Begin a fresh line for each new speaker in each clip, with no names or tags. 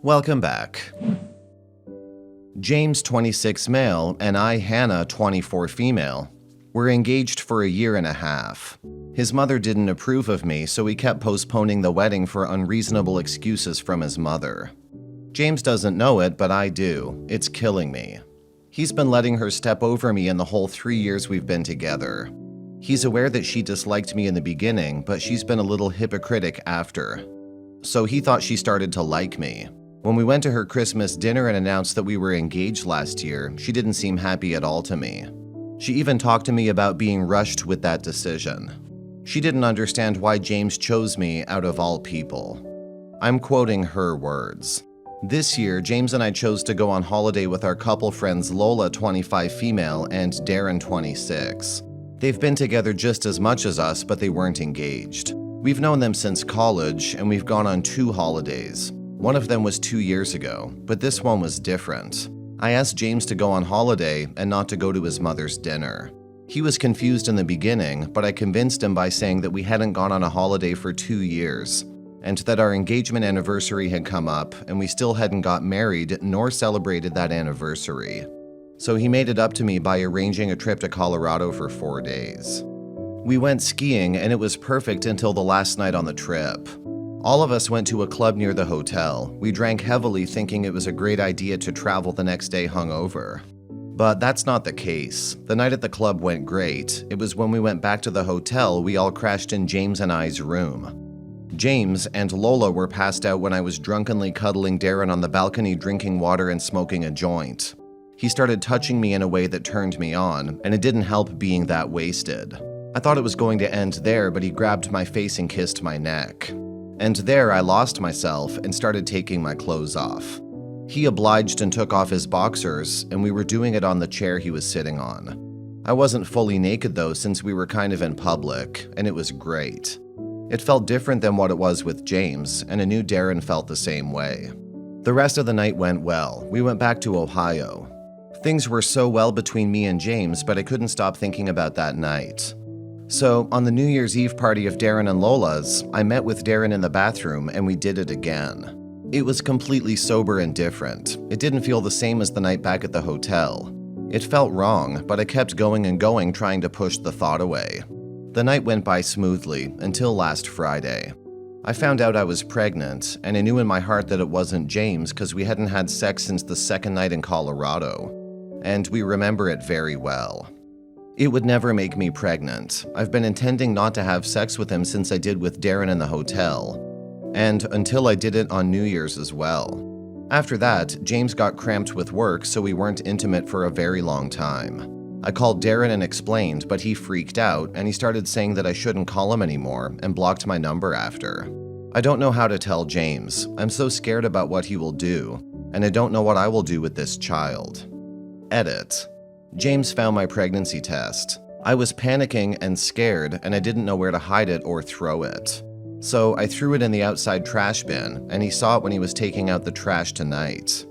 Welcome back. James, 26 male, and I, Hannah, 24 female, were engaged for a year and a half. His mother didn't approve of me, so he kept postponing the wedding for unreasonable excuses from his mother. James doesn't know it, but I do. It's killing me. He's been letting her step over me in the whole 3 years we've been together. He's aware that she disliked me in the beginning, but she's been a little hypocritic after. So he thought she started to like me. When we went to her Christmas dinner and announced that we were engaged last year, she didn't seem happy at all to me. She even talked to me about being rushed with that decision. She didn't understand why James chose me out of all people. I'm quoting her words. This year, James and I chose to go on holiday with our couple friends Lola, 25 female, and Darren, 26. They've been together just as much as us, but they weren't engaged. We've known them since college, and we've gone on 2 holidays. One of them was 2 years ago, but this one was different. I asked James to go on holiday and not to go to his mother's dinner. He was confused in the beginning, but I convinced him by saying that we hadn't gone on a holiday for 2 years, and that our engagement anniversary had come up and we still hadn't got married nor celebrated that anniversary. So he made it up to me by arranging a trip to Colorado for 4 days. We went skiing and it was perfect until the last night on the trip. All of us went to a club near the hotel. We drank heavily thinking it was a great idea to travel the next day hungover. But that's not the case. The night at the club went great. It was when we went back to the hotel we all crashed in James and I's room. James and Lola were passed out when I was drunkenly cuddling Darren on the balcony drinking water and smoking a joint. He started touching me in a way that turned me on, and it didn't help being that wasted. I thought it was going to end there, but he grabbed my face and kissed my neck. And there I lost myself and started taking my clothes off. He obliged and took off his boxers, and we were doing it on the chair he was sitting on. I wasn't fully naked though, since we were kind of in public, and it was great. It felt different than what it was with James, and I knew Darren felt the same way. The rest of the night went well. We went back to Ohio. Things were so well between me and James, but I couldn't stop thinking about that night. So, on the New Year's Eve party of Darren and Lola's, I met with Darren in the bathroom and we did it again. It was completely sober and different. It didn't feel the same as the night back at the hotel. It felt wrong, but I kept going and going, trying to push the thought away. The night went by smoothly until last Friday. I found out I was pregnant, and I knew in my heart that it wasn't James because we hadn't had sex since the second night in Colorado. And we remember it very well. It would never make me pregnant. I've been intending not to have sex with him since I did with Darren in the hotel, and until I did it on New Year's as well. After that, James got cramped with work, so we weren't intimate for a very long time. I called Darren and explained, but he freaked out and he started saying that I shouldn't call him anymore and blocked my number after. I don't know how to tell James. I'm so scared about what he will do, and I don't know what I will do with this child. Edit. James found my pregnancy test. I was panicking and scared, and I didn't know where to hide it or throw it. So I threw it in the outside trash bin, and he saw it when he was taking out the trash tonight.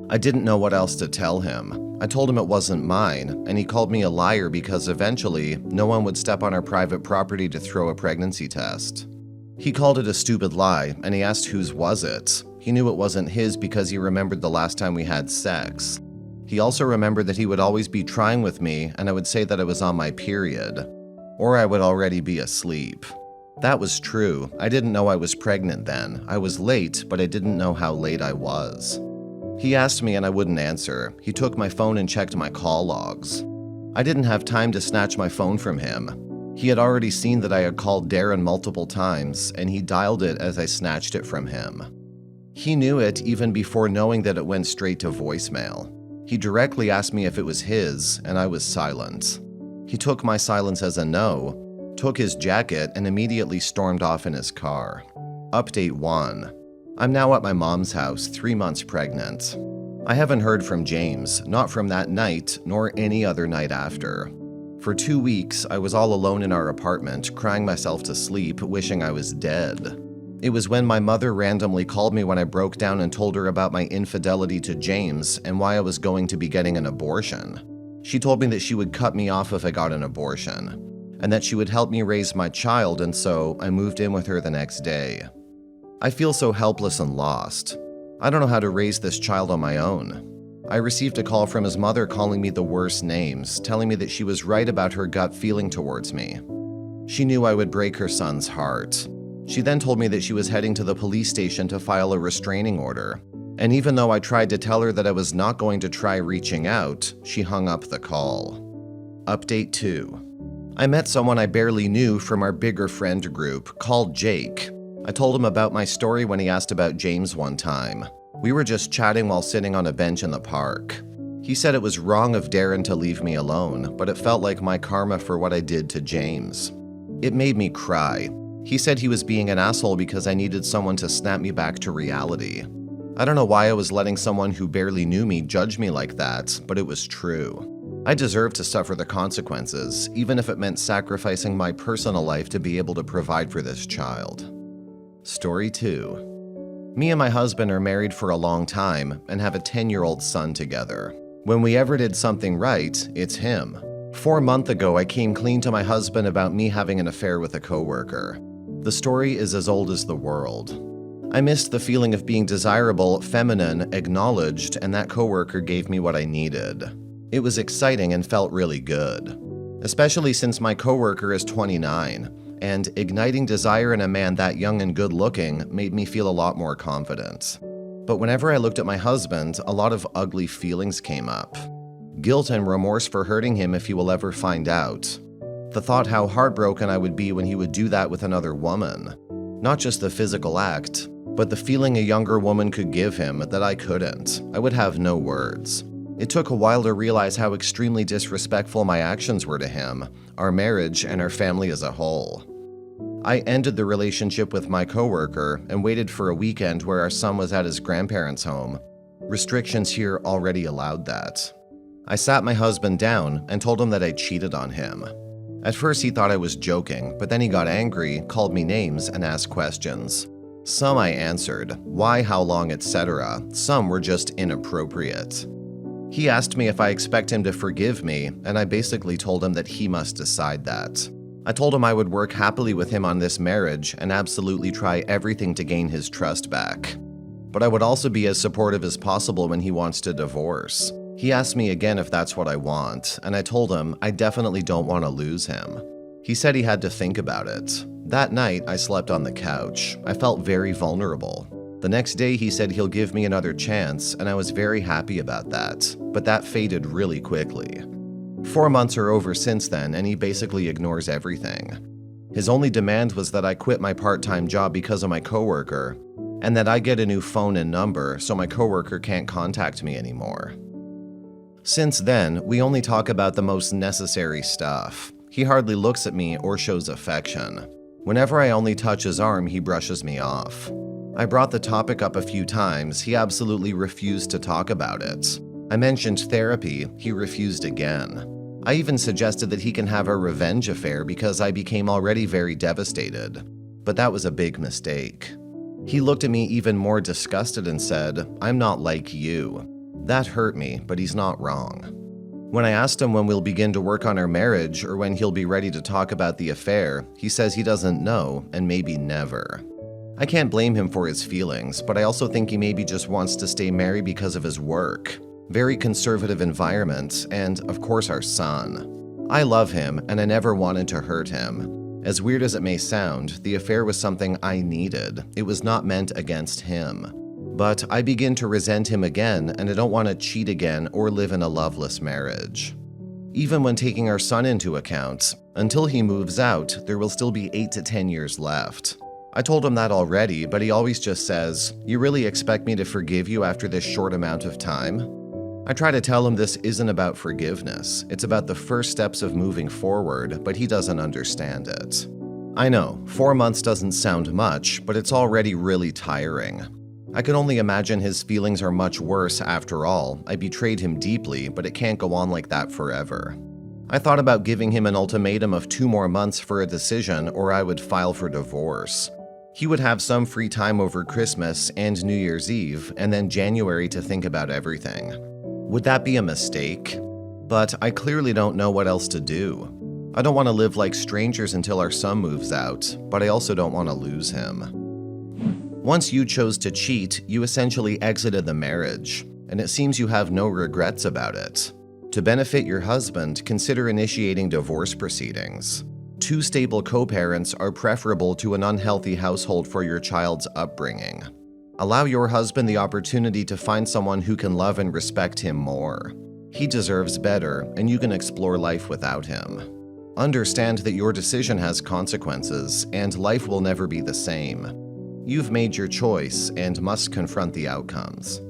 I didn't know what else to tell him. I told him it wasn't mine, and he called me a liar because eventually, no one would step on our private property to throw a pregnancy test. He called it a stupid lie, and he asked whose was it. He knew it wasn't his because he remembered the last time we had sex. He also remembered that he would always be trying with me, and I would say that I was on my period, or I would already be asleep. That was true. I didn't know I was pregnant then. I was late, but I didn't know how late I was. He asked me and I wouldn't answer. He took my phone and checked my call logs. I didn't have time to snatch my phone from him. He had already seen that I had called Darren multiple times, and he dialed it as I snatched it from him. He knew it even before knowing that it went straight to voicemail. He directly asked me if it was his, and I was silent. He took my silence as a no, took his jacket, and immediately stormed off in his car. Update 1. I'm now at my mom's house, 3 months pregnant. I haven't heard from James, not from that night, nor any other night after. For 2 weeks, I was all alone in our apartment, crying myself to sleep, wishing I was dead. It was when my mother randomly called me when I broke down and told her about my infidelity to James and why I was going to be getting an abortion. She told me that she would cut me off if I got an abortion, and that she would help me raise my child, and so I moved in with her the next day. I feel so helpless and lost. I don't know how to raise this child on my own. I received a call from his mother calling me the worst names, telling me that she was right about her gut feeling towards me. She knew I would break her son's heart. She then told me that she was heading to the police station to file a restraining order. And even though I tried to tell her that I was not going to try reaching out, she hung up the call. Update 2. I met someone I barely knew from our bigger friend group called Jake. I told him about my story when he asked about James one time. We were just chatting while sitting on a bench in the park. He said it was wrong of Darren to leave me alone, but it felt like my karma for what I did to James. It made me cry. He said he was being an asshole because I needed someone to snap me back to reality. I don't know why I was letting someone who barely knew me judge me like that, but it was true. I deserved to suffer the consequences, even if it meant sacrificing my personal life to be able to provide for this child. Story 2. Me and my husband are married for a long time and have a 10-year-old son together. When we ever did something right, it's him. 4 months ago, I came clean to my husband about me having an affair with a coworker. The story is as old as the world. I missed the feeling of being desirable, feminine, acknowledged, and that coworker gave me what I needed. It was exciting and felt really good. Especially since my coworker is 29, and igniting desire in a man that young and good-looking made me feel a lot more confident. But whenever I looked at my husband, a lot of ugly feelings came up. Guilt and remorse for hurting him if he will ever find out. The thought how heartbroken I would be when he would do that with another woman. Not just the physical act, but the feeling a younger woman could give him that I couldn't. I would have no words. It took a while to realize how extremely disrespectful my actions were to him, our marriage, and our family as a whole. I ended the relationship with my coworker and waited for a weekend where our son was at his grandparents' home. Restrictions here already allowed that. I sat my husband down and told him that I cheated on him. At first he thought I was joking, but then he got angry, called me names, and asked questions. Some I answered, why, how long, etc. Some were just inappropriate. He asked me if I expect him to forgive me, and I basically told him that he must decide that. I told him I would work happily with him on this marriage and absolutely try everything to gain his trust back. But I would also be as supportive as possible when he wants to divorce. He asked me again if that's what I want, and I told him I definitely don't want to lose him. He said he had to think about it. That night, I slept on the couch. I felt very vulnerable. The next day, he said he'll give me another chance, and I was very happy about that, but that faded really quickly. 4 months are over since then, and he basically ignores everything. His only demand was that I quit my part-time job because of my coworker, and that I get a new phone and number so my coworker can't contact me anymore. Since then, we only talk about the most necessary stuff. He hardly looks at me or shows affection. Whenever I only touch his arm, he brushes me off. I brought the topic up a few times. He absolutely refused to talk about it. I mentioned therapy. He refused again. I even suggested that he can have a revenge affair because I became already very devastated. But that was a big mistake. He looked at me even more disgusted and said, "I'm not like you." That hurt me, but he's not wrong. When I asked him when we'll begin to work on our marriage or when he'll be ready to talk about the affair, he says he doesn't know and maybe never. I can't blame him for his feelings, but I also think he maybe just wants to stay married because of his work. Very conservative environment, and of course our son. I love him and I never wanted to hurt him. As weird as it may sound, the affair was something I needed. It was not meant against him. But I begin to resent him again, and I don't want to cheat again or live in a loveless marriage. Even when taking our son into account, until he moves out, there will still be 8 to 10 years left. I told him that already, but he always just says, "You really expect me to forgive you after this short amount of time?" I try to tell him this isn't about forgiveness. It's about the first steps of moving forward, but he doesn't understand it. I know, 4 months doesn't sound much, but it's already really tiring. I can only imagine his feelings are much worse after all. I betrayed him deeply, but it can't go on like that forever. I thought about giving him an ultimatum of 2 more months for a decision or I would file for divorce. He would have some free time over Christmas and New Year's Eve, and then January to think about everything. Would that be a mistake? But I clearly don't know what else to do. I don't want to live like strangers until our son moves out, but I also don't want to lose him. Once you chose to cheat, you essentially exited the marriage, and it seems you have no regrets about it. To benefit your husband, consider initiating divorce proceedings. Two stable co-parents are preferable to an unhealthy household for your child's upbringing. Allow your husband the opportunity to find someone who can love and respect him more. He deserves better, and you can explore life without him. Understand that your decision has consequences, and life will never be the same. You've made your choice and must confront the outcomes.